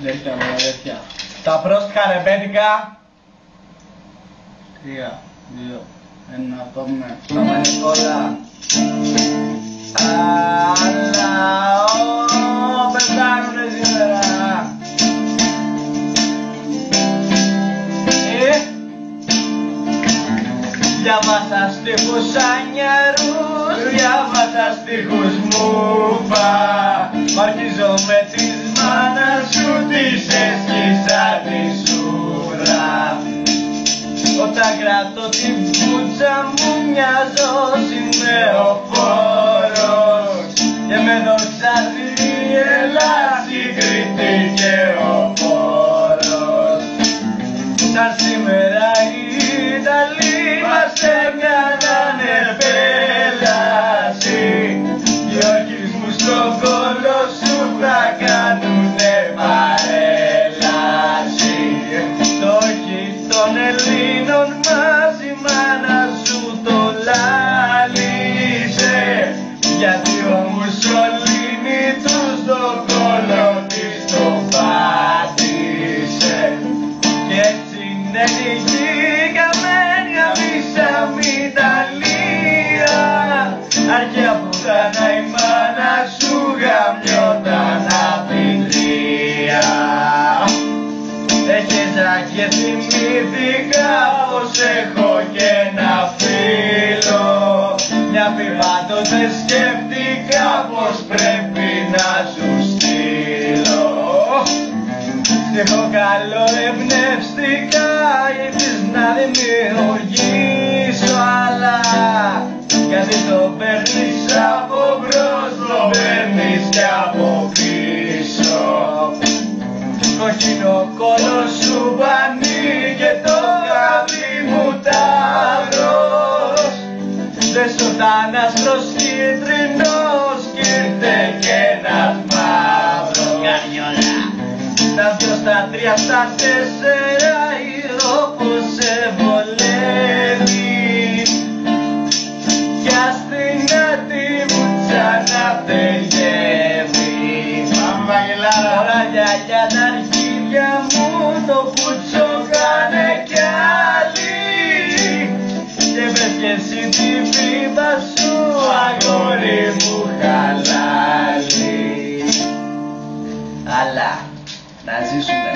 Τέτοια με τέτοια. Τα πρόστιχα ρεμπέτικα. 3, 2, 1, πάμε. Πάμε Νικόλα. Αλλά πετάνουνε σήμερα. Διάβασα στίχους ανιαρούς, διάβασα στίχους μουφα. Μ' αρχίζομαι της μάνας σου, της έσκησα τη σούρα. Όταν κρατώ την πουτσα μου μοιάζω σημεοφόρος και με δοξάζει η Ελλάς, η Κρήτη και ο Φόρος. Σαν σήμερα οι Ιταλοί μας έκανανε πέλαση, οι όρκες μου στον κόλο σου θα κάνουνε παρέλαση. Το όχι των Ελλήνων μας η μάνα σου το λάλησε, γιατί ο Μουσολίνι τους τον κόλο της το πάτησε. Κι έτσι νικήκαμε, γαμίσαμε Ιταλία, αρχαία που κάνα η μάνα σου γαμιόταν απ' την τρία. Έχεσα και θυμήθηκα πως έχω και ένα φίλο, μια πίπα τότε σκέφτηκα πως πρέπει να σου στείλω. Στίχο καλό εμπνευστικά ήρθες να δημιουργήσω, αλλά γιατί το παίρνεις από μπρος, το παίρνεις και από πίσω. Κόκκινο κόλλο σου πανί και το γάβι μου ταύρος, δεν σου ήταν άσπρος κίτρινος κι ήρθε και ένας μαύρος. Καριόλα. Στα 2, στα 3, στα 4 όπως σε βολεύει, κι ας την άτιμου ξαναπτεγεύει. Πάμε Βαγγελάρα. Τώρα γυαλιά τα αρχίδια μου το πουτσο κάνε κι άλλοι, και πες κι εσύ την πίπα σου αγόρι μου χαλάλι. Αλλά να ζήσουμε.